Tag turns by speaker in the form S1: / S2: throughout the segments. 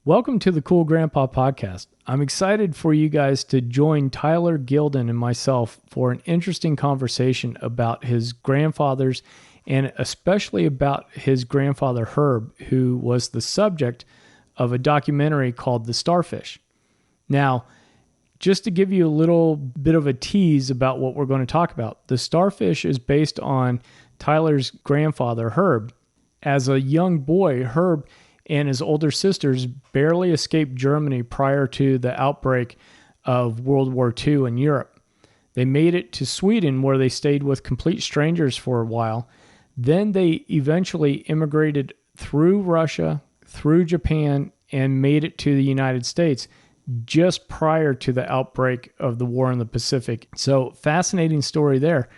S1: Welcome to the Cool Grandpa Podcast. I'm excited for you guys to join Tyler Gildin and myself for an interesting conversation about his grandfathers and especially about his grandfather Herb, who was the subject of a documentary called The Starfish. Now, just to give you a little bit of a tease about what we're going to talk about, The Starfish is based on Tyler's grandfather Herb. As a young boy, Herb and his older sisters barely escaped Germany prior to the outbreak of World War II in Europe. They made it to Sweden, where they stayed with complete strangers for a while. Then they eventually immigrated through Russia, through Japan, and made it to the United States just prior to the outbreak of the war in the Pacific. So, fascinating story there.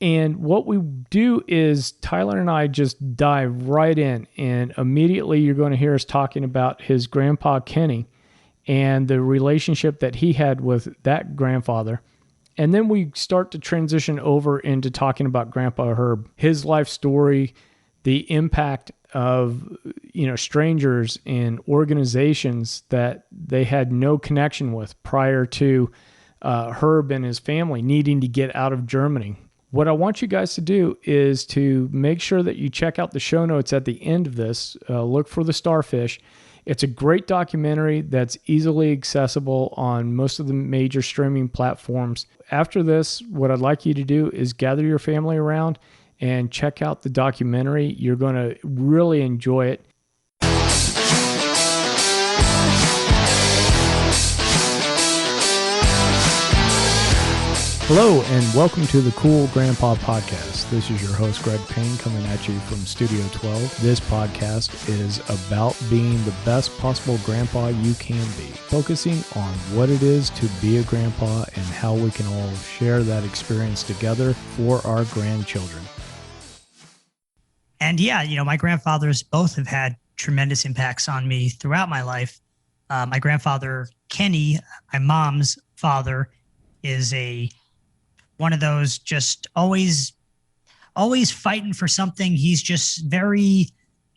S1: And what we do is Tyler and I just dive right in, and immediately you're going to hear us talking about his grandpa Kenny and the relationship that he had with that grandfather. And then we start to transition over into talking about Grandpa Herb, his life story, the impact of, strangers and organizations that they had no connection with prior to Herb and his family needing to get out of Germany. What I want you guys to do is to make sure that you check out the show notes at the end of this. Look for The Starfish. It's a great documentary that's easily accessible on most of the major streaming platforms. After this, what I'd like you to do is gather your family around and check out the documentary. You're going to really enjoy it. Hello, and welcome to the Cool Grandpa Podcast. This is your host, Greg Payne, coming at you from Studio 12. This podcast is about being the best possible grandpa you can be, focusing on what it is to be a grandpa and how we can all share that experience together for our grandchildren.
S2: And my grandfathers both have had tremendous impacts on me throughout my life. My grandfather, Kenny, my mom's father, is one of those just always fighting for something. He's just very,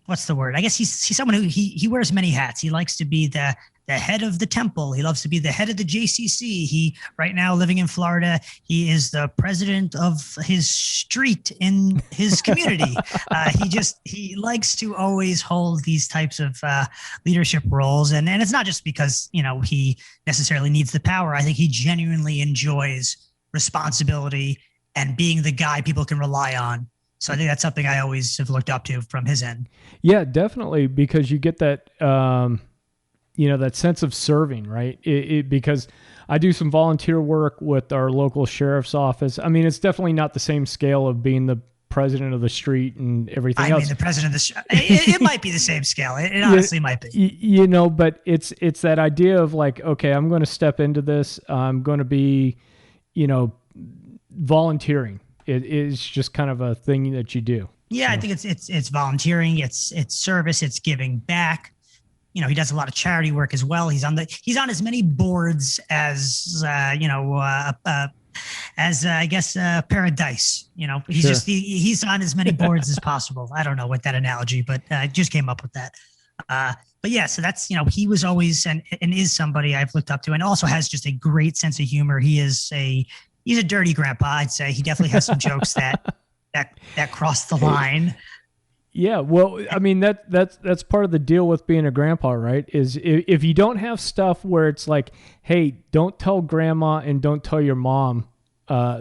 S2: what's the word? I guess he's someone who he wears many hats. He likes to be the head of the temple. He loves to be the head of the JCC. He, right now living in Florida, he is the president of his street in his community. He likes to always hold these types of leadership roles. And it's not just because, he necessarily needs the power. I think he genuinely enjoys responsibility and being the guy people can rely on. So I think that's something I always have looked up to from his end. Yeah,
S1: definitely, because you get that, that sense of serving, right? Because I do some volunteer work with our local sheriff's office. I mean, it's definitely not the same scale of being the president of the street and everything else.
S2: The president of the street, it might be the same scale. It honestly might be.
S1: But it's that idea of like, okay, I'm going to step into this. I'm going to be, volunteering. It is just kind of a thing that you do.
S2: Yeah, so. I think it's volunteering. It's service. It's giving back. He does a lot of charity work as well. He's on as many boards as pair of dice. He's sure. He's on as many boards as possible. I don't know what that analogy, but I just came up with that. But yeah, so that's, he was always and is somebody I've looked up to, and also has just a great sense of humor. He's a dirty grandpa, I'd say. He definitely has some jokes that cross the line.
S1: Yeah, well, I mean, that's part of the deal with being a grandpa, right? Is if you don't have stuff where it's like, hey, don't tell grandma and don't tell your mom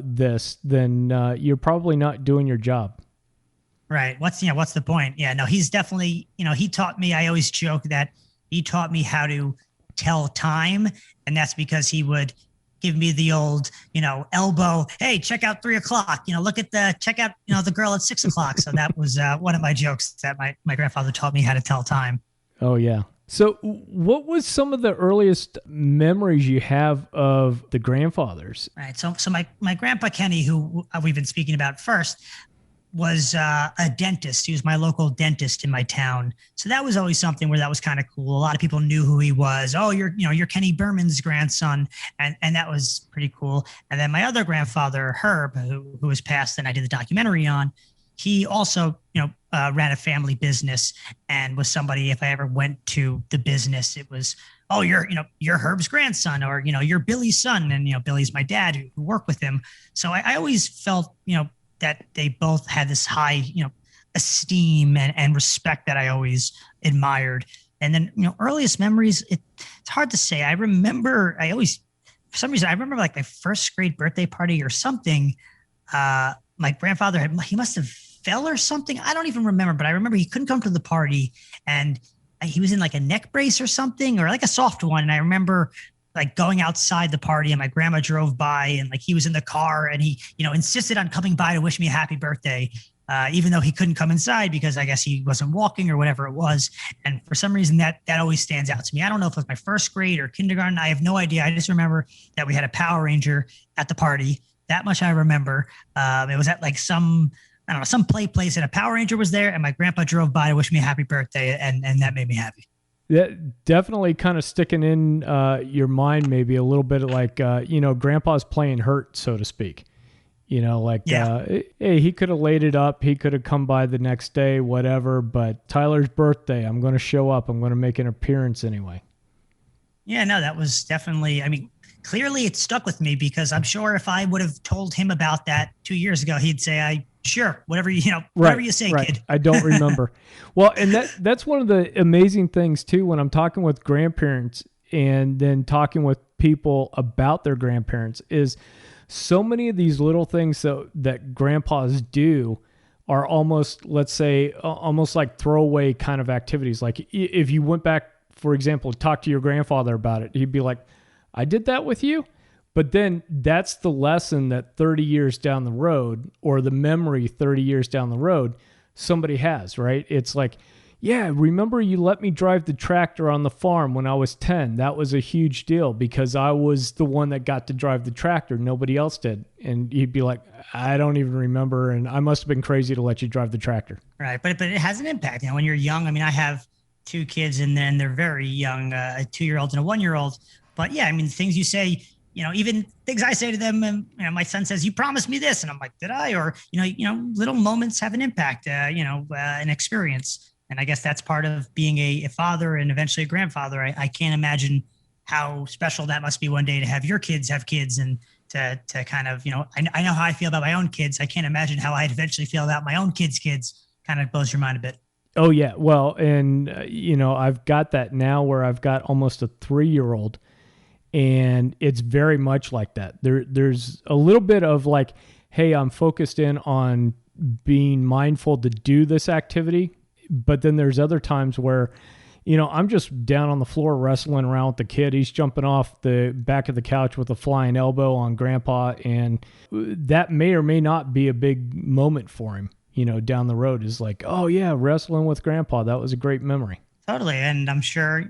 S1: this, then you're probably not doing your job.
S2: Right. What's the point? Yeah, no, he's definitely, he taught me, I always joke that he taught me how to tell time. And that's because he would give me the old, elbow, hey, check out 3:00, check out, the girl at 6:00. So that was one of my jokes that my grandfather taught me how to tell time.
S1: Oh, yeah. So what was some of the earliest memories you have of the grandfathers?
S2: Right. So my grandpa Kenny, who we've been speaking about first, was a dentist. He was my local dentist in my town. So that was always something where that was kind of cool. A lot of people knew who he was. Oh, you're Kenny Berman's grandson. And that was pretty cool. And then my other grandfather, Herb, who was passed and I did the documentary on, he also, ran a family business and was somebody, if I ever went to the business, it was, oh, you're Herb's grandson, or, you're Billy's son. And, Billy's my dad who worked with him. So I always felt, that they both had this high, esteem and respect that I always admired. And then, earliest memories, it's hard to say. For some reason, I remember like my first grade birthday party or something. My grandfather he must have fell or something. I don't even remember, but I remember he couldn't come to the party and he was in like a neck brace or something, or like a soft one. And I remember like going outside the party and my grandma drove by and like he was in the car and he, insisted on coming by to wish me a happy birthday. Even though he couldn't come inside because I guess he wasn't walking or whatever it was. And for some reason that always stands out to me. I don't know if it was my first grade or kindergarten. I have no idea. I just remember that we had a Power Ranger at the party. That much I remember. It was at like some play place and a Power Ranger was there and my grandpa drove by to wish me a happy birthday. And that made me happy.
S1: That definitely kind of sticking in your mind, maybe a little bit like, grandpa's playing hurt, so to speak. Hey, he could have laid it up. He could have come by the next day, whatever. But Tyler's birthday, I'm going to show up. I'm going to make an appearance anyway.
S2: Yeah, no, that was definitely, clearly it stuck with me because I'm sure if I would have told him about that 2 years ago, he'd say, sure, whatever you say, right. Kid.
S1: I don't remember. Well, and that's one of the amazing things too, when I'm talking with grandparents and then talking with people about their grandparents is so many of these little things that grandpas do are almost, let's say, almost like throwaway kind of activities. Like if you went back, for example, talk to your grandfather about it, he'd be like, I did that with you. But then that's the lesson that 30 years down the road, or the memory 30 years down the road, somebody has, right? It's like, yeah, remember you let me drive the tractor on the farm when I was 10. That was a huge deal because I was the one that got to drive the tractor. Nobody else did. And you'd be like, I don't even remember. And I must have been crazy to let you drive the tractor.
S2: Right. But it has an impact. When you're young, I have 2 kids and then they're very young, a 2-year-old and a 1-year-old. But yeah, things you say, even things I say to them, and my son says, you promised me this. And I'm like, did I? Or, little moments have an impact, an experience. And I guess that's part of being a father and eventually a grandfather. I can't imagine how special that must be one day to have your kids have kids and to kind of, I know how I feel about my own kids. I can't imagine how I'd eventually feel about my own kids' kids. Kind of blows your mind a bit.
S1: Oh, yeah. Well, and, I've got that now where I've got almost a 3-year-old and it's very much like that. There's a little bit of like, hey, I'm focused in on being mindful to do this activity. But then there's other times where, I'm just down on the floor wrestling around with the kid. He's jumping off the back of the couch with a flying elbow on grandpa. And that may or may not be a big moment for him, down the road is like, oh yeah, wrestling with grandpa. That was a great memory.
S2: Totally. And I'm sure,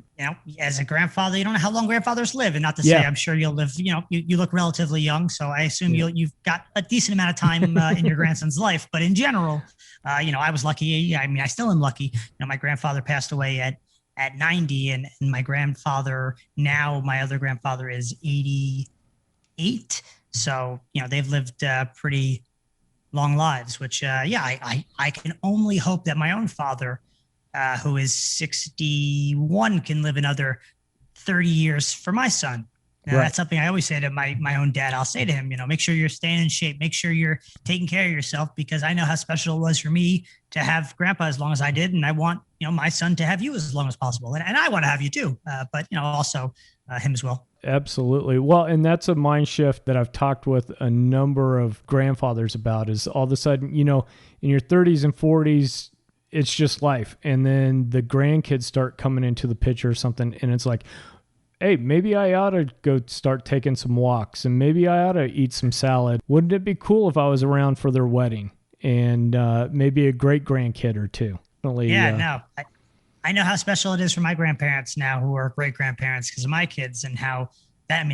S2: as a grandfather, you don't know how long grandfathers live. And not to say, I'm sure you'll live, you look relatively young. So I assume you've got a decent amount of time in your grandson's life. But in general, I was lucky. I still am lucky. My grandfather passed away at 90 and my grandfather now, my other grandfather is 88. So, they've lived pretty long lives, which, I can only hope that my own father, who is 61, can live another 30 years for my son. Right. That's something I always say to my own dad. I'll say to him, make sure you're staying in shape, make sure you're taking care of yourself, because I know how special it was for me to have grandpa as long as I did. And I want, my son to have you as long as possible. And I want to have you too. But, also him as well.
S1: Absolutely. Well, and that's a mind shift that I've talked with a number of grandfathers about is all of a sudden, in your 30s and 40s, it's just life. And then the grandkids start coming into the picture or something. And it's like, hey, maybe I ought to go start taking some walks and maybe I ought to eat some salad. Wouldn't it be cool if I was around for their wedding and maybe a great grandkid or two?
S2: No, I know how special it is for my grandparents now who are great grandparents because of my kids and how that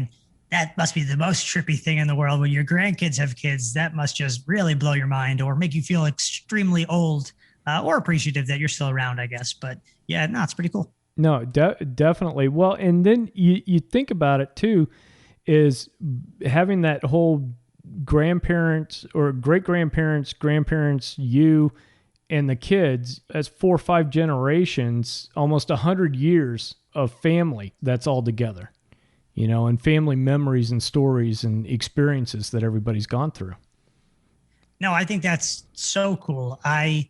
S2: must be the most trippy thing in the world when your grandkids have kids. That must just really blow your mind or make you feel extremely old. Or appreciative that you're still around, I guess. But yeah, no, it's pretty cool.
S1: No, definitely. Well, and then you think about it too, is having that whole grandparents or great grandparents, grandparents, you, and the kids, as 4 or 5 generations, almost 100 years of family that's all together, and family memories and stories and experiences that everybody's gone through.
S2: No, I think that's so cool. I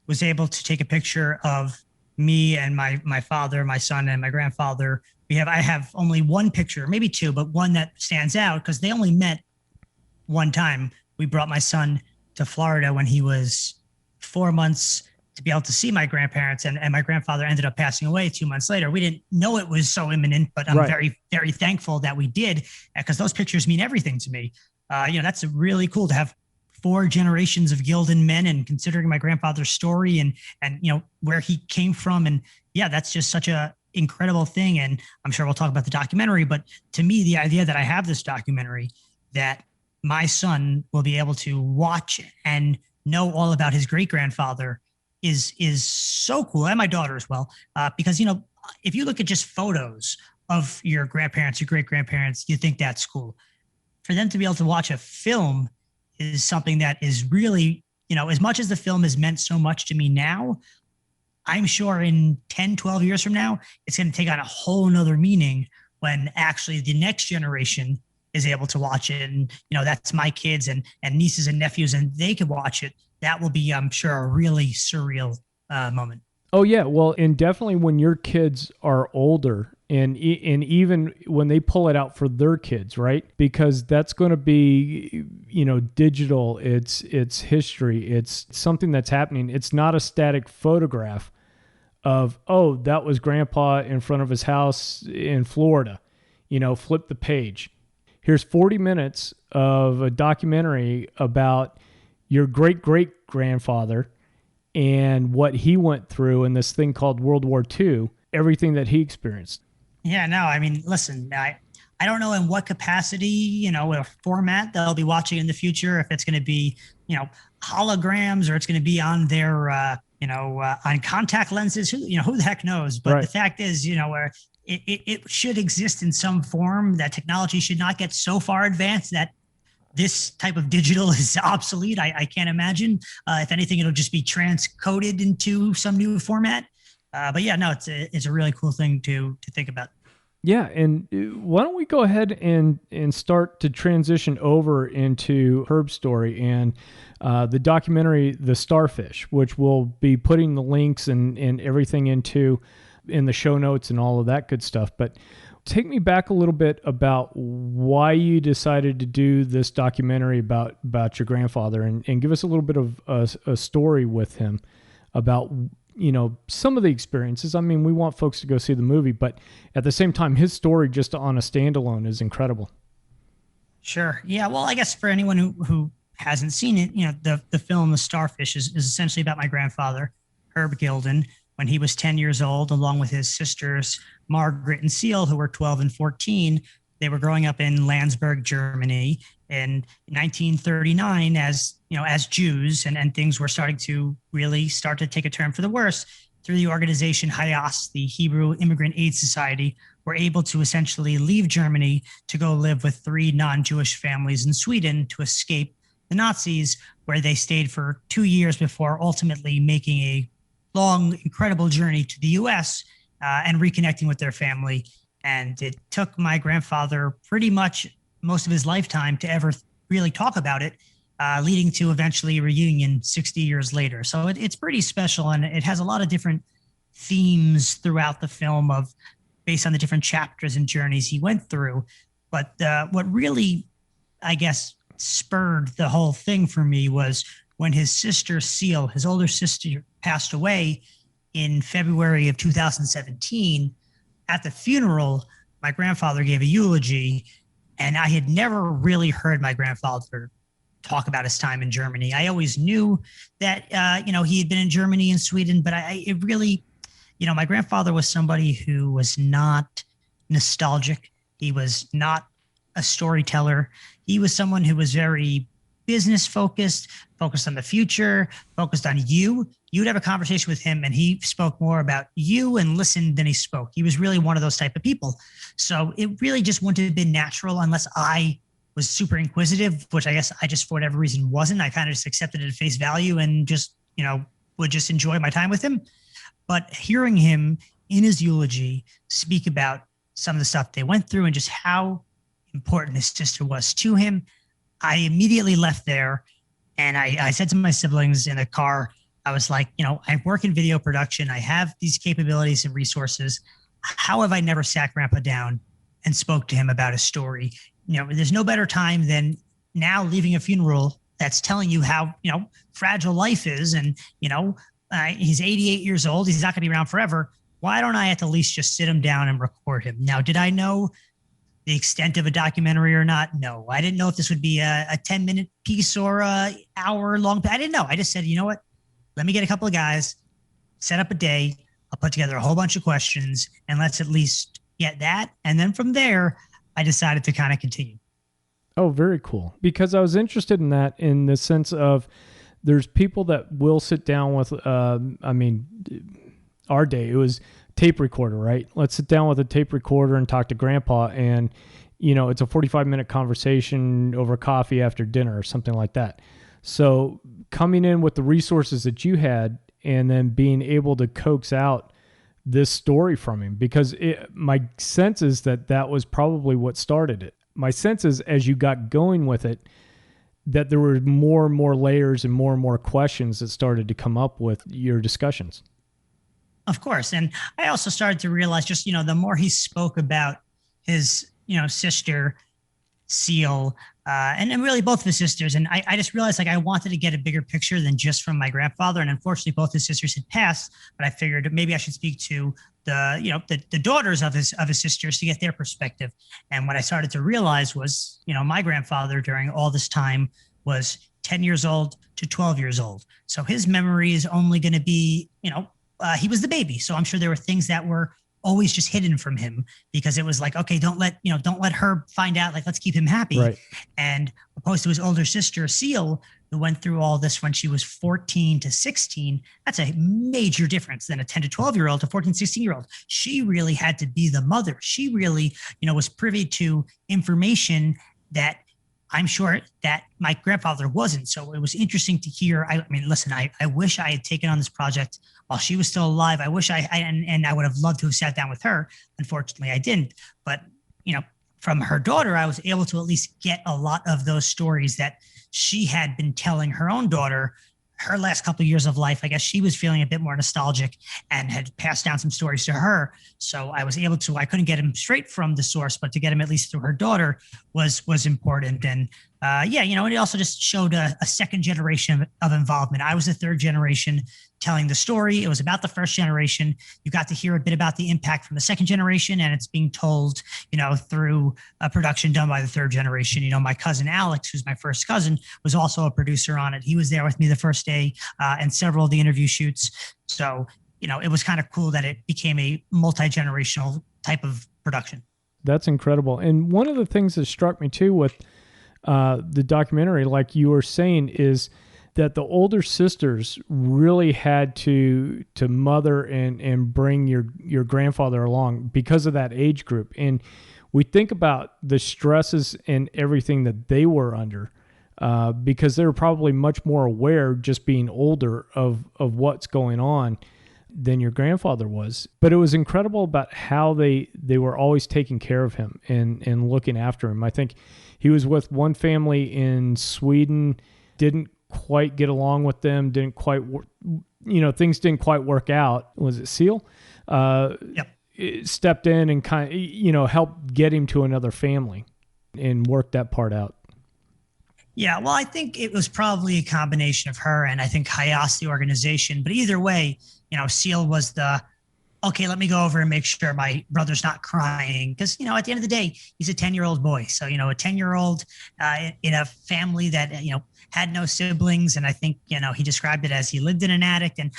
S2: was able to take a picture of me and my father, my son, and my grandfather. I have only one picture, maybe two, but one that stands out because they only met one time. We brought my son to Florida when he was 4 months to be able to see my grandparents, and my grandfather ended up passing away 2 months later. We didn't know it was so imminent, but I'm very, very thankful that we did, because those pictures mean everything to me. That's really cool to have 4 generations of Gildin men, and considering my grandfather's story and where he came from. And yeah, that's just such a incredible thing. And I'm sure we'll talk about the documentary, but to me, the idea that I have this documentary that my son will be able to watch and know all about his great grandfather is so cool. And my daughter as well. Because, if you look at just photos of your grandparents, your great grandparents, you think that's cool. For them to be able to watch a film is something that is really, as much as the film has meant so much to me now, I'm sure in 10, 12 years from now, it's going to take on a whole nother meaning when actually the next generation is able to watch it. And, that's my kids and nieces and nephews, and they can watch it. That will be, I'm sure, a really surreal moment.
S1: Oh, yeah. Well, and definitely when your kids are older, and even when they pull it out for their kids, right? Because that's going to be, digital. It's history. It's something that's happening. It's not a static photograph of, oh, that was grandpa in front of his house in Florida. Flip the page. Here's 40 minutes of a documentary about your great-great-grandfather and what he went through in this thing called World War II, everything that he experienced.
S2: Yeah, no, I mean, listen, I don't know in what capacity, or format they'll be watching in the future, if it's going to be, holograms, or it's going to be on their, on contact lenses, who the heck knows? But The fact is, where it should exist in some form. That technology should not get so far advanced that this type of digital is obsolete. I can't imagine. If anything, it'll just be transcoded into some new format. But yeah, no, it's a really cool thing to think about.
S1: Yeah, and why don't we go ahead and start to transition over into Herb's story and the documentary, The Starfish, which we'll be putting the links and everything into in the show notes and all of that good stuff. But take me back a little bit about why you decided to do this documentary about your grandfather, and give us a little bit of a story with him about, some of the experiences. I mean, we want folks to go see the movie, but at the same time, his story just on a standalone is incredible.
S2: Sure. Yeah. Well, I guess for anyone who hasn't seen it, the film, The Starfish, is essentially about my grandfather, Herb Gildin, when he was 10 years old, along with his sisters, Margaret and Seal, who were 12 and 14. They were growing up in Landsberg, Germany in 1939 as Jews, and things were starting to really start to take a turn for the worse. Through the organization HIAS, the Hebrew Immigrant Aid Society, were able to essentially leave Germany to go live with 3 non-Jewish families in Sweden to escape the Nazis, where they stayed for 2 years before ultimately making a long, incredible journey to the U.S. And reconnecting with their family. And it took my grandfather pretty much most of his lifetime to ever really talk about it, leading to eventually a reunion 60 years later. So it's pretty special, and it has a lot of different themes throughout the film based on the different chapters and journeys he went through. But what really, I guess, spurred the whole thing for me was when his sister Seal, his older sister, passed away in February of 2017. At the funeral, my grandfather gave a eulogy, and I had never really heard my grandfather talk about his time in Germany. I always knew that, he had been in Germany and Sweden, but it really, my grandfather was somebody who was not nostalgic. He was not a storyteller. He was someone who was very business focused on the future, focused on you. You'd have a conversation with him and he spoke more about you and listened than he spoke. He was really one of those type of people. So it really just wouldn't have been natural unless I was super inquisitive, which I guess I just, for whatever reason, wasn't. I kind of just accepted it at face value and just, would just enjoy my time with him. But hearing him in his eulogy speak about some of the stuff they went through and just how important his sister was to him, I immediately left there. And I said to my siblings in the car, I was like, I work in video production. I have these capabilities and resources. How have I never sat Grandpa down and spoke to him about his story? There's no better time than now leaving a funeral that's telling you how, fragile life is. And, he's 88 years old. He's not going to be around forever. Why don't I at the least just sit him down and record him? Now, did I know the extent of a documentary or not? No, I didn't know if this would be a 10-minute piece or a hour long. I didn't know. I just said, you know what? Let me get a couple of guys, set up a day. I'll put together a whole bunch of questions and let's at least get that. And then from there, I decided to kind of continue.
S1: Oh, very cool. Because I was interested in that in the sense of there's people that will sit down with, our day, it was tape recorder, right? Let's sit down with a tape recorder and talk to Grandpa. And, it's a 45-minute conversation over coffee after dinner or something like that. So coming in with the resources that you had and then being able to coax out this story from him, because my sense is that was probably what started it. My sense is as you got going with it, that there were more and more layers and more questions that started to come up with your discussions.
S2: Of course. And I also started to realize just, the more he spoke about his, sister, Seal, and really both of his sisters. And I just realized I wanted to get a bigger picture than just from my grandfather. And unfortunately, both his sisters had passed, but I figured maybe I should speak to the daughters of his sisters to get their perspective. And what I started to realize was, my grandfather during all this time was 10 years old to 12 years old. So his memory is only going to be, he was the baby. So I'm sure there were things that were always just hidden from him because it was like, okay, don't let her find out, like, let's keep him happy.
S1: Right.
S2: And opposed to his older sister, Seal, who went through all this when she was 14 to 16, that's a major difference than a 10 to 12-year-old to 14, 16-year-old. She really had to be the mother. She really, was privy to information that I'm sure that my grandfather wasn't. So it was interesting to hear. Listen, I wish I had taken on this project while she was still alive. I wish and I would have loved to have sat down with her. Unfortunately, I didn't. But, from her daughter, I was able to at least get a lot of those stories that she had been telling her own daughter her last couple of years of life. I guess she was feeling a bit more nostalgic and had passed down some stories to her. So I was able to, I couldn't get him straight from the source, but to get him at least through her daughter was important. And it also just showed a second generation of involvement. I was the third generation telling the story. It was about the first generation. You got to hear a bit about the impact from the second generation, and it's being told, through a production done by the third generation. My cousin Alex, who's my first cousin, was also a producer on it. He was there with me the first day and several of the interview shoots. So, it was kind of cool that it became a multi-generational type of production.
S1: That's incredible. And one of the things that struck me too with the documentary, like you were saying, is that the older sisters really had to mother and bring your grandfather along because of that age group. And we think about the stresses and everything that they were under because they were probably much more aware, just being older, of what's going on than your grandfather was. But it was incredible about how they were always taking care of him and looking after him. I think he was with one family in Sweden, didn't quite get along with them, didn't quite, things didn't quite work out. Was it Seal?
S2: Yep.
S1: Stepped in and kind of, helped get him to another family and worked that part out.
S2: Yeah, well, I think it was probably a combination of her and I think Hayas, the organization. But either way, Seal was okay, let me go over and make sure my brother's not crying. Because, at the end of the day, he's a 10-year-old boy. So, a 10-year-old in a family that, had no siblings. And I think, he described it as he lived in an attic. And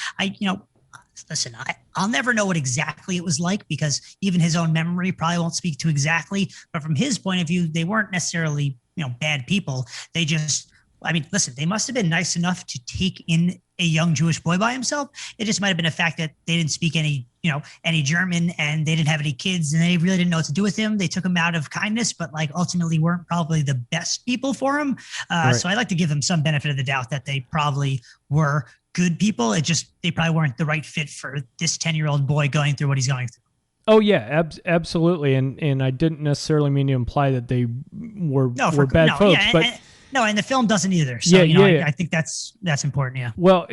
S2: listen, I'll never know what exactly it was like because even his own memory probably won't speak to exactly. But from his point of view, they weren't necessarily, bad people. They just I mean, listen, they must have been nice enough to take in a young Jewish boy by himself. It just might have been a fact that they didn't speak any German, and they didn't have any kids, and they really didn't know what to do with him. They took him out of kindness, but like ultimately weren't probably the best people for him.
S1: Right.
S2: So I like to give them some benefit of the doubt that they probably were good people. They probably weren't the right fit for this 10-year-old boy going through what he's going through.
S1: Oh yeah, absolutely. And I didn't necessarily mean to imply that they were bad folks,
S2: yeah,
S1: but
S2: no, and the film doesn't either. So I think that's important. Yeah.
S1: Well,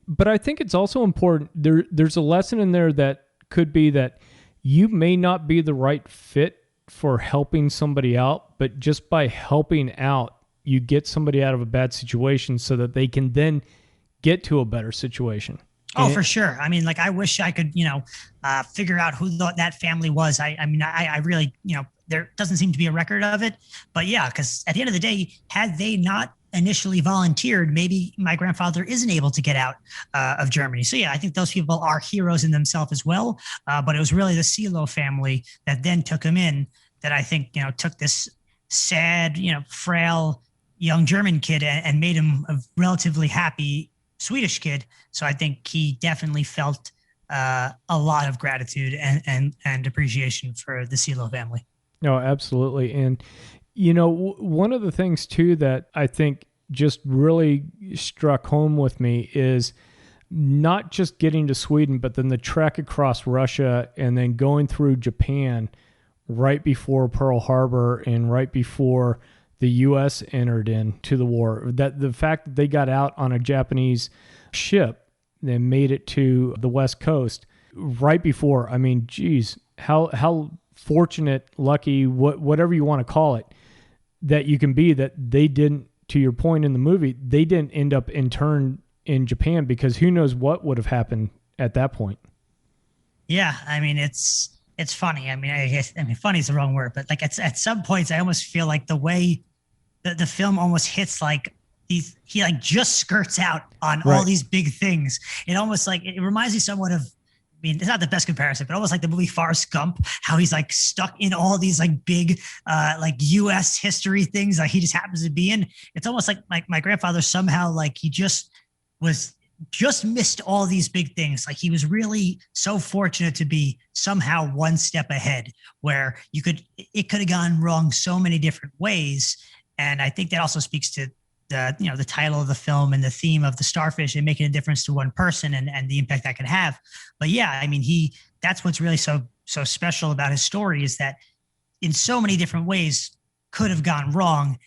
S1: but I think it's also important. There's a lesson in there that could be that you may not be the right fit for helping somebody out, but just by helping out, you get somebody out of a bad situation so that they can then get to a better situation.
S2: Oh, for sure. I mean, like, I wish I could, figure out who that family was. I really, there doesn't seem to be a record of it, but yeah, because at the end of the day, had they not initially volunteered, maybe my grandfather isn't able to get out of Germany. So yeah, I think those people are heroes in themselves as well. But it was really the Silo family that then took him in, that I think, took this sad, frail young German kid and made him a relatively happy Swedish kid. So I think he definitely felt a lot of gratitude and appreciation for the Silo family.
S1: No, absolutely. And, one of the things too that I think just really struck home with me is not just getting to Sweden, but then the trek across Russia and then going through Japan right before Pearl Harbor and right before the U.S. entered into the war. That the fact that they got out on a Japanese ship and made it to the West Coast right before. I mean, geez, how fortunate, lucky, whatever you want to call it, that you can be that they didn't, to your point in the movie, they didn't end up interned in Japan, because who knows what would have happened at that point.
S2: Yeah, I mean, it's funny. I mean, funny is the wrong word, but like at some points, I almost feel like the way that the film almost hits, like he like just skirts out on all these big things. It almost like, it reminds me somewhat of, I mean, it's not the best comparison, but almost like the movie Forrest Gump, how he's like stuck in all these like big, like U.S. history things like he just happens to be in. It's almost like my grandfather somehow, like he just missed all these big things. Like he was really so fortunate to be somehow one step ahead, where it could have gone wrong so many different ways. And I think that also speaks to the title of the film and the theme of the Starfish and making a difference to one person and the impact that can have. But yeah, I mean, that's what's really so special about his story, is that in so many different ways could have gone wrong.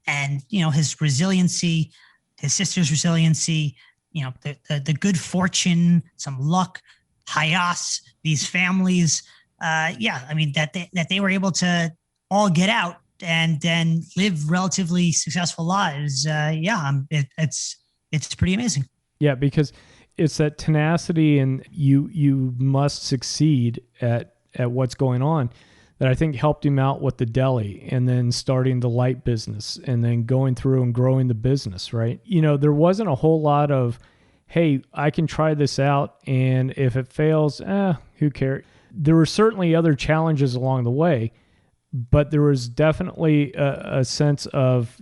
S2: And, his resiliency, his sister's resiliency, the good fortune, some luck, hayas, these families. I mean, that they were able to all get out and then live relatively successful lives. It's pretty amazing.
S1: Yeah, because it's that tenacity and you must succeed at what's going on that I think helped him out with the deli and then starting the light business and then going through and growing the business, right? There wasn't a whole lot of, hey, I can try this out, and if it fails, who cares? There were certainly other challenges along the way, but there was definitely a sense of,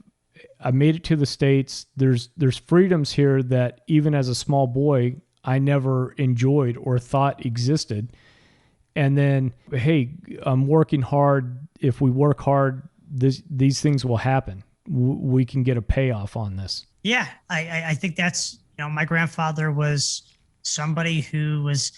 S1: I made it to the States. There's freedoms here that even as a small boy, I never enjoyed or thought existed. And then, hey, I'm working hard. If we work hard, these things will happen. We can get a payoff on this.
S2: Yeah, I think that's, my grandfather was somebody who was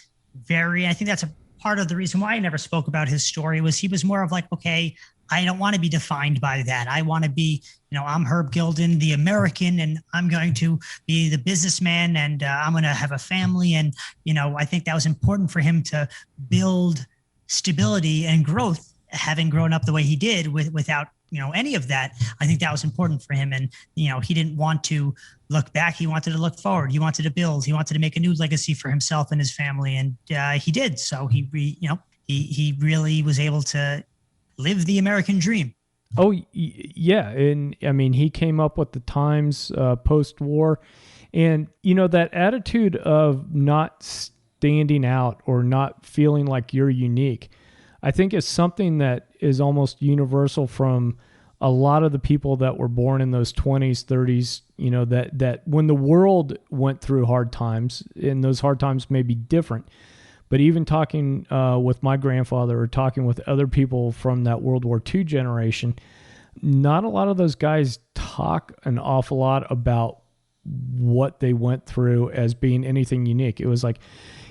S2: I think that's a part of the reason why I never spoke about his story, was he was more of like, okay, I don't want to be defined by that. I want to be, I'm Herb Gildin, the American, and I'm going to be the businessman, and I'm going to have a family. And, I think that was important for him to build stability and growth, having grown up the way he did without, any of that. I think that was important for him. And, he didn't want to look back. He wanted to look forward. He wanted to build. He wanted to make a new legacy for himself and his family. And he did. So he really was able to live the American dream.
S1: Oh, yeah. And I mean, he came up with the times post-war. And, that attitude of not standing out or not feeling like you're unique, I think is something that is almost universal from a lot of the people that were born in those 20s, 30s, that when the world went through hard times, and those hard times may be different, but even talking with my grandfather or talking with other people from that World War II generation, not a lot of those guys talk an awful lot about what they went through as being anything unique. It was like,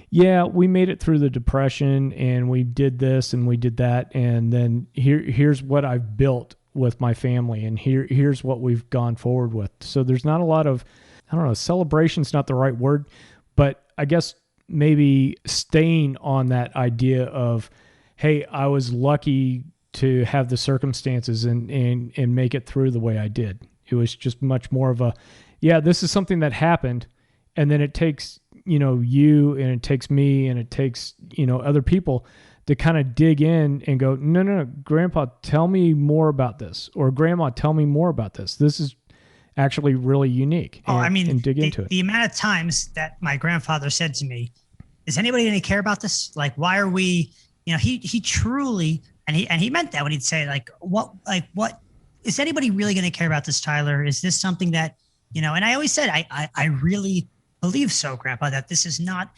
S1: yeah, we made it through the Depression and we did this and we did that. And then here's what I've built with my family, and here's what we've gone forward with. So there's not a lot of, I don't know, celebration's not the right word, but I guess maybe staying on that idea of, hey, I was lucky to have the circumstances and make it through the way I did. It was just much more of a, yeah, this is something that happened, and then it takes, you, and it takes me, and it takes, other people to kind of dig in and go, no, Grandpa, tell me more about this, or Grandma, tell me more about this. This is actually really unique. And dig into it.
S2: The amount of times that my grandfather said to me, is anybody going to care about this? Like, why are we, he truly, and he meant that when he'd say what is anybody really going to care about this, Tyler? Is this something that, and I always said, I really believe so, Grandpa, that this is not,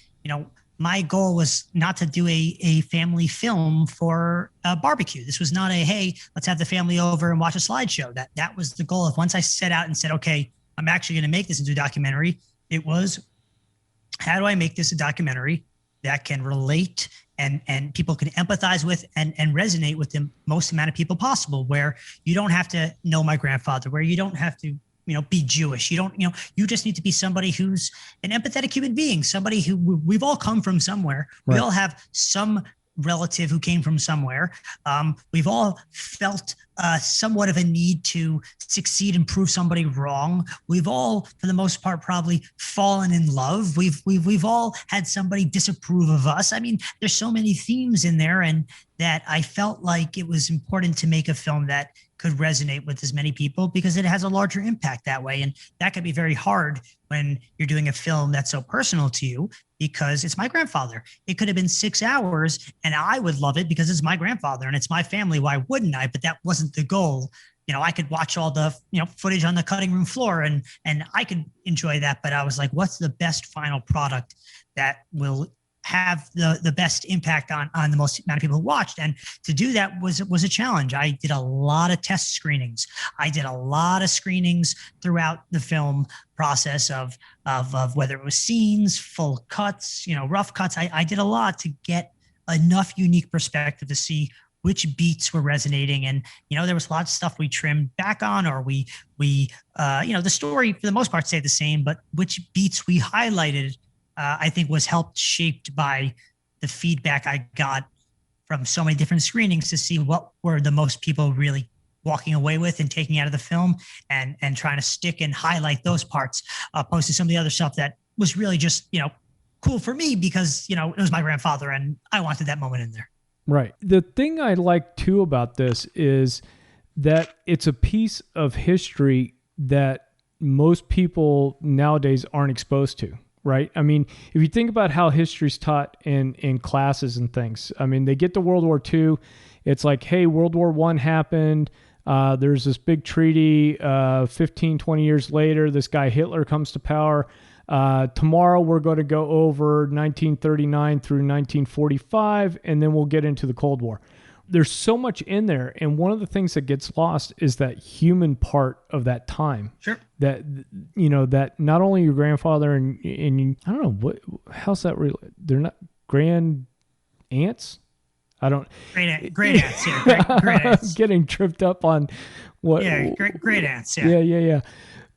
S2: my goal was not to do a family film for a barbecue. This was not hey, let's have the family over and watch a slideshow. That was the goal of once I set out and said, okay, I'm actually going to make this into a documentary. It was, how do I make this a documentary that can relate and people can empathize with and resonate with the most amount of people possible, where you don't have to know my grandfather, where you don't have to, be Jewish. You don't, you just need to be somebody who's an empathetic human being, somebody who we've all come from somewhere. Right. We all have some relative who came from somewhere. We've all felt somewhat of a need to succeed and prove somebody wrong. We've all, for the most part, probably fallen in love. We've all had somebody disapprove of us. I mean, there's so many themes in there, and that I felt like it was important to make a film that could resonate with as many people, because it has a larger impact that way. And that could be very hard when you're doing a film that's so personal to you, because it's my grandfather. It could have been 6 hours and I would love it because it's my grandfather and it's my family. Why wouldn't I? But that wasn't the goal. I could watch all the, footage on the cutting room floor and I could enjoy that. But I was like, what's the best final product that will have the best impact on the most amount of people who watched? And to do that was a challenge. I did a lot of test screenings. I did a lot of screenings throughout the film process of whether it was scenes, full cuts, rough cuts. I did a lot to get enough unique perspective to see which beats were resonating. And, there was lots of stuff we trimmed back on, or we the story for the most part stayed the same, but which beats we highlighted, I think was helped shaped by the feedback I got from so many different screenings to see what were the most people really walking away with and taking out of the film, and trying to stick and highlight those parts, opposed to some of the other stuff that was really just, cool for me because, it was my grandfather and I wanted that moment in there.
S1: Right. The thing I like too about this is that it's a piece of history that most people nowadays aren't exposed to. Right. I mean, if you think about how history's taught in classes and things, I mean, they get to World War II. It's like, hey, World War I happened. There's this big treaty. 15, 20 years later, this guy Hitler comes to power. Tomorrow we're going to go over 1939 through 1945, and then we'll get into the Cold War. There's so much in there. And one of the things that gets lost is that human part of that time.
S2: Sure.
S1: That, that not only your grandfather and I don't know, how's that real? They're not grand aunts? I don't.
S2: Great aunts, yeah. Great aunts.
S1: Getting tripped up on what.
S2: Yeah, great aunts, yeah.
S1: Yeah.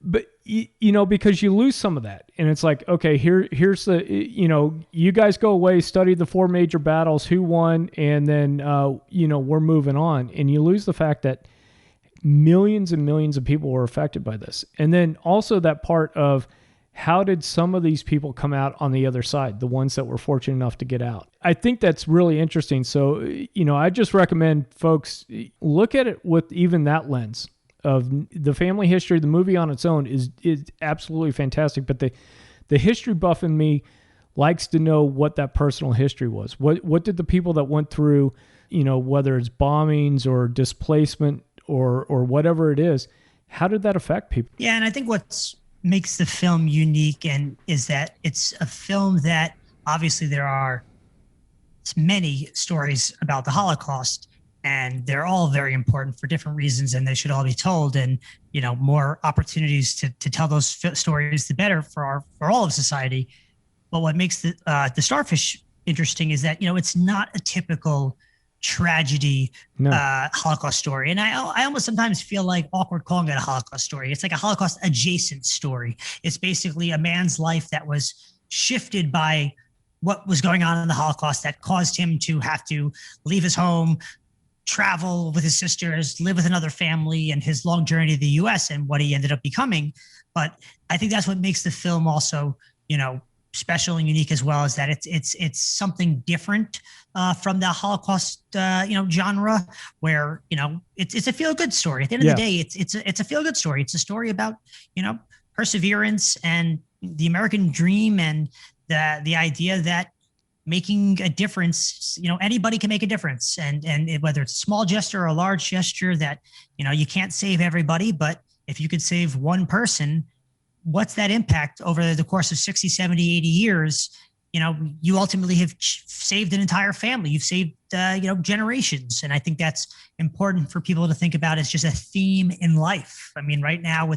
S1: But, because you lose some of that. And it's like, okay, here's the, you guys go away, study the 4 major battles, who won, and then, we're moving on. And you lose the fact that millions and millions of people were affected by this. And then also that part of how did some of these people come out on the other side, the ones that were fortunate enough to get out? I think that's really interesting. So, I just recommend folks look at it with even that lens of the family history. The movie on its own is absolutely fantastic, but the history buff in me likes to know what that personal history was. What did the people that went through, whether it's bombings or displacement or whatever it is. How did that affect people?
S2: Yeah, and I think what makes the film unique and is that it's a film that obviously there are many stories about the Holocaust, and they're all very important for different reasons, and they should all be told. And more opportunities to tell those stories, the better for all of society. But what makes the Starfish interesting is that it's not a typical tragedy
S1: No.
S2: Holocaust story. And I almost sometimes feel like awkward calling it a Holocaust story. It's like a Holocaust adjacent story. It's basically a man's life that was shifted by what was going on in the Holocaust that caused him to have to leave his home, travel with his sisters, live with another family, and his long journey to the US and what he ended up becoming. But I think that's what makes the film also, special and unique as well, is that it's something different from the Holocaust genre, where it's a feel good story. At the end of the day, it's a feel good story. It's a story about perseverance and the American dream, and the idea that making a difference, anybody can make a difference, and whether it's a small gesture or a large gesture, that you can't save everybody, but if you could save one person, what's that impact over the course of 60, 70, 80 years? You ultimately have saved an entire family. You've saved, generations. And I think that's important for people to think about as just a theme in life. I mean, right now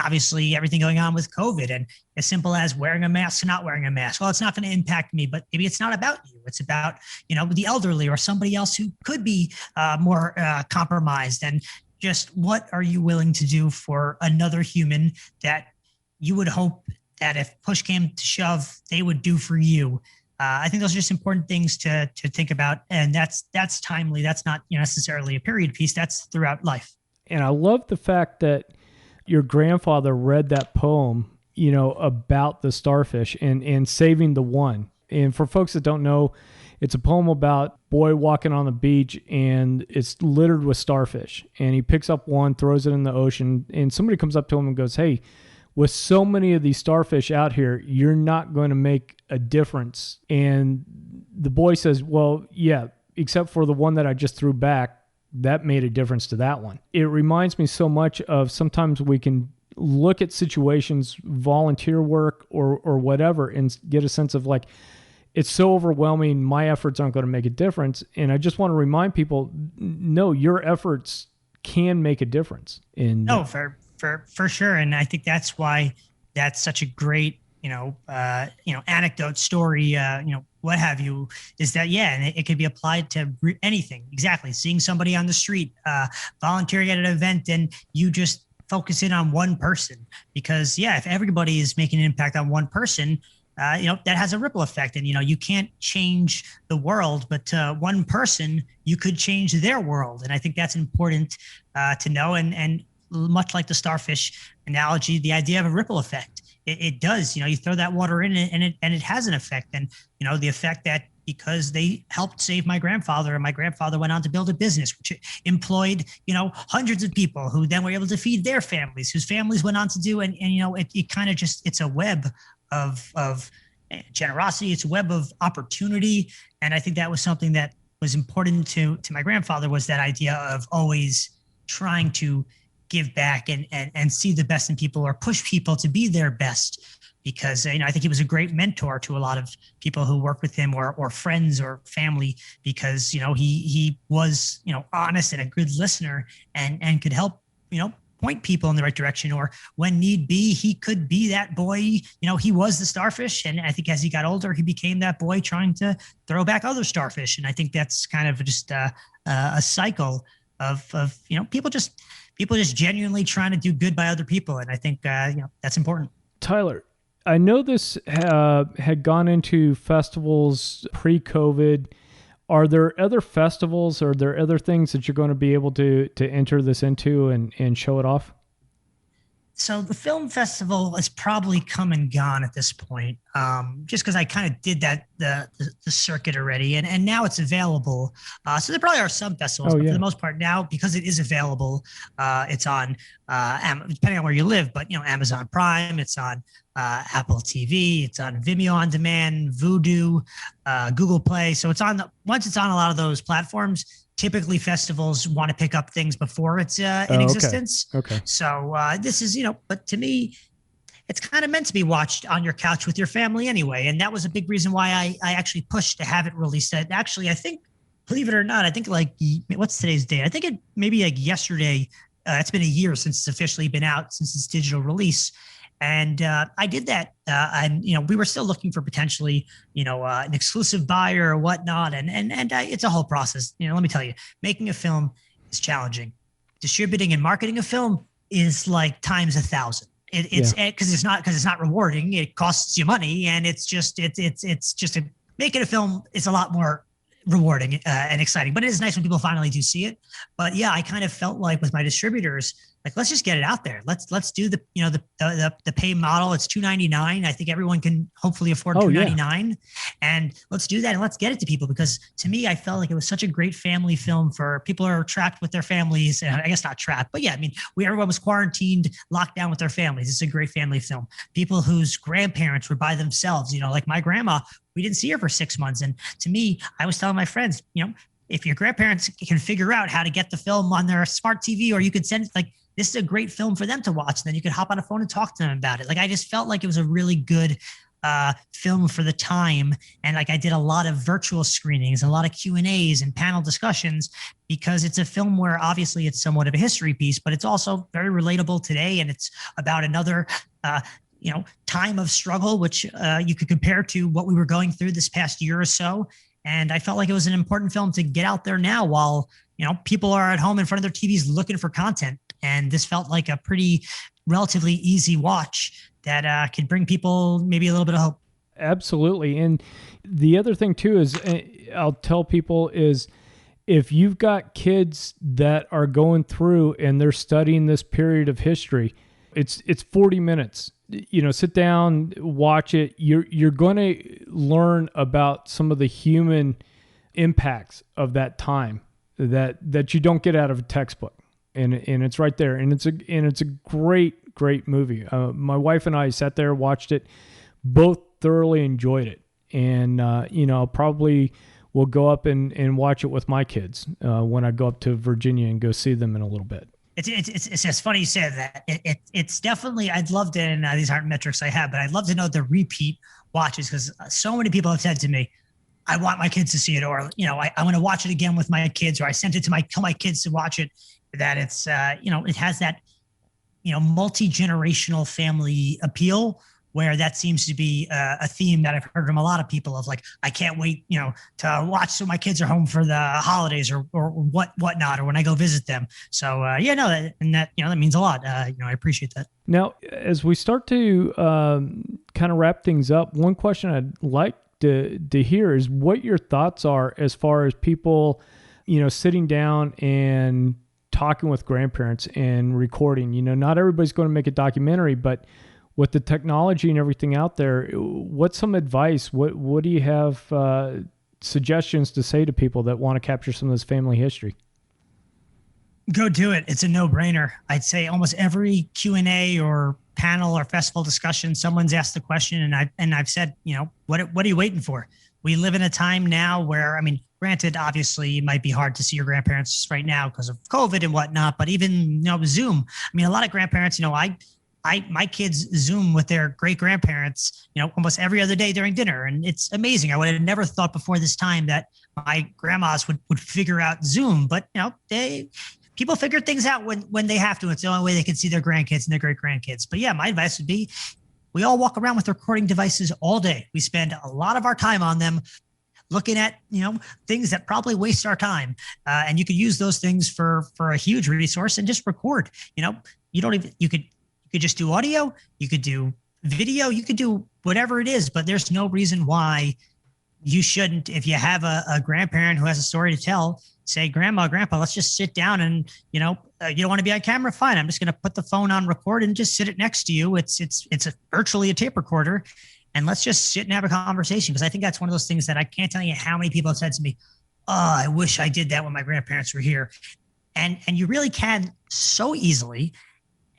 S2: obviously everything going on with COVID, and as simple as wearing a mask, not wearing a mask. Well, it's not going to impact me, but maybe it's not about you. It's about, the elderly or somebody else who could be more compromised. And just what are you willing to do for another human that you would hope that if push came to shove, they would do for you? I think those are just important things to think about. And that's timely. That's not necessarily a period piece. That's throughout life.
S1: And I love the fact that your grandfather read that poem, about the starfish and saving the one. And for folks that don't know, it's a poem about boy walking on the beach, and it's littered with starfish. And he picks up one, throws it in the ocean, and somebody comes up to him and goes, "Hey, with so many of these starfish out here, you're not going to make a difference." And the boy says, "Well, yeah, except for the one that I just threw back, that made a difference to that one." It reminds me so much of sometimes we can look at situations, volunteer work or whatever, and get a sense of like, it's so overwhelming, my efforts aren't going to make a difference. And I just want to remind people, no, your efforts can make a difference.
S2: No, for sure. And I think that's why that's such a great, anecdote, story, what have you, is that, and it could be applied to anything. Exactly. Seeing somebody on the street, volunteering at an event, and you just focus in on one person, because if everybody is making an impact on one person, that has a ripple effect. And, you can't change the world, but one person, you could change their world. And I think that's important to know. And much like the starfish analogy, the idea of a ripple effect, it does, you throw that water in it, and it has an effect. And, the effect that, because they helped save my grandfather, and my grandfather went on to build a business which employed, hundreds of people who then were able to feed their families, whose families went on to do, and it kind of just, it's a web of generosity. It's a web of opportunity. And I think that was something that was important to my grandfather, was that idea of always trying to give back and see the best in people, or push people to be their best. Because, I think he was a great mentor to a lot of people who work with him, or friends or family, because, he was, honest and a good listener, and could help, point people in the right direction, or when need be, he could be that boy. He was the starfish. And I think as he got older, he became that boy trying to throw back other starfish. And I think that's kind of just a cycle of people just genuinely trying to do good by other people. And I think, that's important.
S1: Tyler, I know this had gone into festivals pre-COVID. Are there other festivals? Are there other things that you're going to be able to enter this into and show it off?
S2: So the film festival has probably come and gone at this point, just because I kind of did the circuit already, and now it's available. So there probably are some festivals, but for the most part now, because it is available, it's on depending on where you live, but Amazon Prime, it's on Apple TV. It's on Vimeo on demand, Vudu, Google Play. So once it's on a lot of those platforms, typically festivals want to pick up things before it's in existence.
S1: Okay.
S2: So this is, but to me, it's kind of meant to be watched on your couch with your family anyway. And that was a big reason why I actually pushed to have it released. Actually, I think, believe it or not, I think what's today's date? I think it maybe like yesterday. It's been a year since it's officially been out, since its digital release. And I did that. And, we were still looking for potentially, an exclusive buyer or whatnot. And it's a whole process. Let me tell you, making a film is challenging. Distributing and marketing a film is like times 1,000. It's because it's not rewarding. It costs you money, and making a film is a lot more rewarding and exciting. But it is nice when people finally do see it. But yeah, I kind of felt like with my distributors, like, let's just get it out there. Let's do the pay model. It's $2.99. I think everyone can hopefully afford $2.99, and let's do that and let's get it to people, because to me, I felt like it was such a great family film for people who are trapped with their families. And I guess not trapped, but yeah, I mean, everyone was quarantined, locked down with their families. It's a great family film. People whose grandparents were by themselves, like my grandma, we didn't see her for 6 months. And to me, I was telling my friends, if your grandparents can figure out how to get the film on their smart TV, or you could send it, like, this is a great film for them to watch. And then you could hop on a phone and talk to them about it. Like, I just felt like it was a really good film for the time. And like, I did a lot of virtual screenings, a lot of Q&As and panel discussions, because it's a film where obviously it's somewhat of a history piece, but it's also very relatable today. And it's about another, time of struggle, which you could compare to what we were going through this past year or so. And I felt like it was an important film to get out there now while, people are at home in front of their TVs looking for content. And this felt like a pretty relatively easy watch that could bring people maybe a little bit of hope.
S1: Absolutely. And the other thing too is, I'll tell people, is if you've got kids that are going through and they're studying this period of history, it's 40 minutes. Sit down, watch it. You're going to learn about some of the human impacts of that time that you don't get out of a textbook. And it's right there. And it's a great movie. My wife and I sat there, watched it, both thoroughly enjoyed it. And, probably will go up and watch it with my kids when I go up to Virginia and go see them in a little bit.
S2: It's funny you said that. It's definitely, I'd love to, and these aren't metrics I have, but I'd love to know the repeat watches, because so many people have said to me, I want my kids to see it, or, I want to watch it again with my kids, or I sent it to tell my kids to watch it, that it's, it has that, multi-generational family appeal, where that seems to be a theme that I've heard from a lot of people of like, I can't wait, to watch so my kids are home for the holidays or whatnot, or when I go visit them. So that means a lot. I appreciate that.
S1: Now, as we start to kind of wrap things up, one question I'd like to hear is what your thoughts are as far as people, sitting down and talking with grandparents and recording. Not everybody's going to make a documentary, but with the technology and everything out there, what's some advice? What do you have suggestions to say to people that want to capture some of this family history?
S2: Go do it. It's a no-brainer. I'd say almost every Q&A or panel or festival discussion, someone's asked the question, and I've said, what are you waiting for? We live in a time now where, granted, obviously it might be hard to see your grandparents right now because of COVID and whatnot, but even, Zoom. A lot of grandparents, my kids Zoom with their great grandparents, almost every other day during dinner. And it's amazing. I would have never thought before this time that my grandmas would figure out Zoom, but people figure things out when they have to. It's the only way they can see their grandkids and their great grandkids. But yeah, my advice would be, we all walk around with recording devices all day. We spend a lot of our time on them, looking at, things that probably waste our time. And you could use those things for a huge resource and just record. You could just do audio, you could do video, you could do whatever it is, but there's no reason why you shouldn't. If you have a grandparent who has a story to tell, say, grandma, grandpa, let's just sit down and, you don't want to be on camera? Fine. I'm just going to put the phone on record and just sit it next to you. It's virtually a tape recorder, and let's just sit and have a conversation. Because I think that's one of those things that I can't tell you how many people have said to me, oh, I wish I did that when my grandparents were here. And you really can so easily.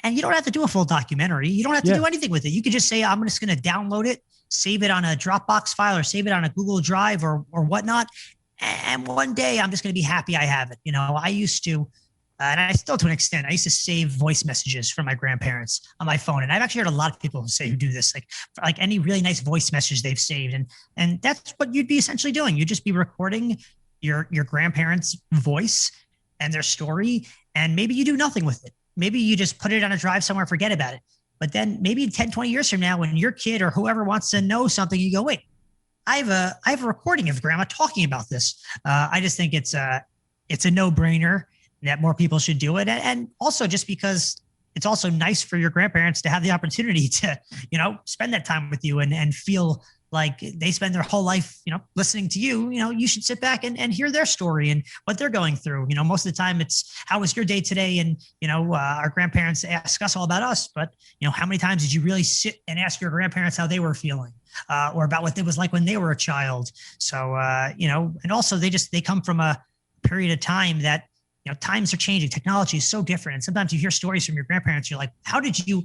S2: And you don't have to do a full documentary. You don't have to do anything with it. You could just say, I'm just going to download it, save it on a Dropbox file or save it on a Google Drive or whatnot. And one day I'm just going to be happy I have it. I used to, and I still to an extent, I used to save voice messages from my grandparents on my phone. And I've actually heard a lot of people who do this, like any really nice voice message they've saved. And that's what you'd be essentially doing. You'd just be recording your grandparents' voice and their story. And maybe you do nothing with it. Maybe you just put it on a drive somewhere, forget about it. But then maybe 10, 20 years from now, when your kid or whoever wants to know something, you go, wait, I have a recording of grandma talking about this. I just think it's a no-brainer that more people should do it. And also just because it's also nice for your grandparents to have the opportunity to, spend that time with you and feel like they spend their whole life, listening to you. You should sit back and hear their story and what they're going through. Most of the time it's, how was your day today? And, our grandparents ask us all about us, but, how many times did you really sit and ask your grandparents how they were feeling? Or about what it was like when they were a child. So, and also they come from a period of time that, times are changing. Technology is so different. And sometimes you hear stories from your grandparents. You're like, how did you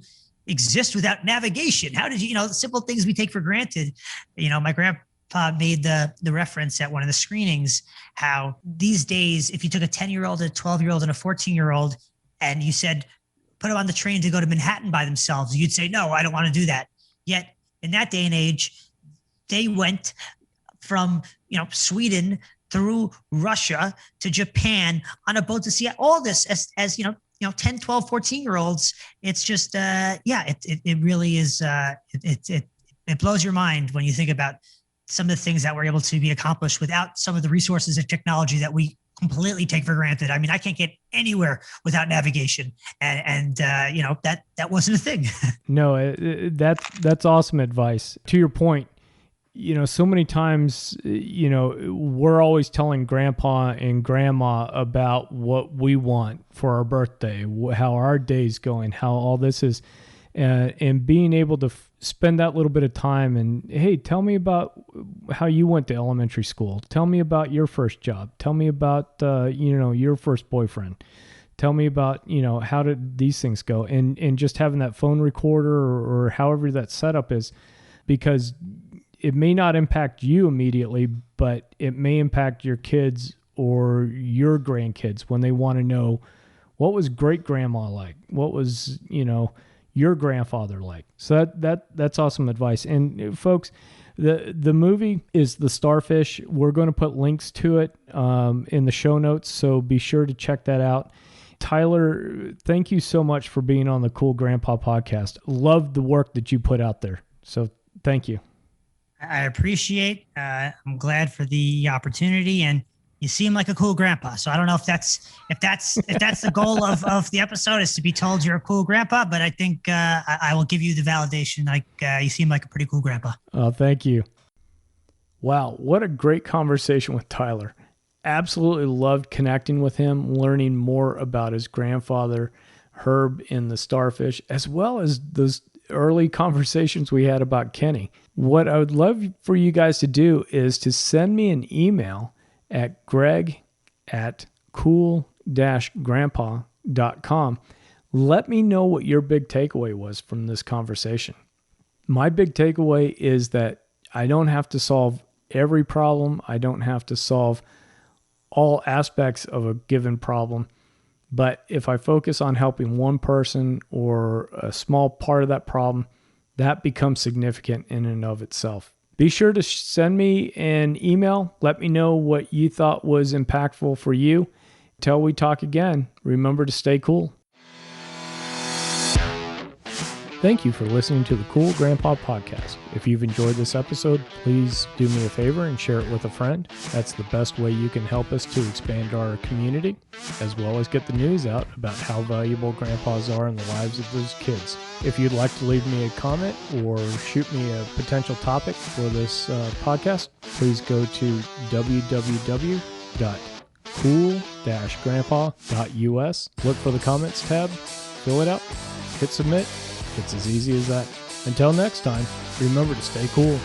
S2: exist without navigation? How did you, the simple things we take for granted? My grandpa made the reference at one of the screenings, how these days, if you took a 10-year-old, a 12-year-old and a 14-year-old, and you said, put them on the train to go to Manhattan by themselves, you'd say, no, I don't want to do that. Yet in that day and age, they went from, Sweden through Russia to Japan on a boat to see all this as 10, 12, 14-year-olds. It's just, it really is, it blows your mind when you think about some of the things that were able to be accomplished without some of the resources and technology that we completely take for granted. I mean, I can't get anywhere without navigation, and that wasn't a thing.
S1: No, that's awesome advice. To your point, so many times, we're always telling grandpa and grandma about what we want for our birthday, how our day's going, how all this is, and being able to spend that little bit of time and, hey, tell me about how you went to elementary school. Tell me about your first job. Tell me about, your first boyfriend. Tell me about, how did these things go? And just having that phone recorder or however that setup is, because it may not impact you immediately, but it may impact your kids or your grandkids when they want to know, what was great grandma like? What was, your grandfather like? So that's awesome advice. And folks, the movie is The Starfish. We're going to put links to it in the show notes, so be sure to check that out. Tyler, thank you so much for being on the Cool Grandpa podcast. Love the work that you put out there. So thank you.
S2: I appreciate. I'm glad for the opportunity, and you seem like a cool grandpa. So I don't know if that's the goal of the episode, is to be told you're a cool grandpa. But I think I will give you the validation. Like you seem like a pretty cool grandpa.
S1: Oh, thank you. Wow, what a great conversation with Tyler. Absolutely loved connecting with him, learning more about his grandfather, Herb, in The Starfish, as well as those early conversations we had about Kenny. What I would love for you guys to do is to send me an email at greg@cool-grandpa.com. Let me know what your big takeaway was from this conversation. My big takeaway is that I don't have to solve every problem. I don't have to solve all aspects of a given problem. But if I focus on helping one person or a small part of that problem, that becomes significant in and of itself. Be sure to send me an email. Let me know what you thought was impactful for you. Until we talk again, remember to stay cool. Thank you for listening to the Cool Grandpa Podcast. If you've enjoyed this episode, please do me a favor and share it with a friend. That's the best way you can help us to expand our community, as well as get the news out about how valuable grandpas are in the lives of those kids. If you'd like to leave me a comment or shoot me a potential topic for this podcast, please go to www.cool-grandpa.us. Look for the comments tab, fill it out, hit submit. It's as easy as that. Until next time, remember to stay cool.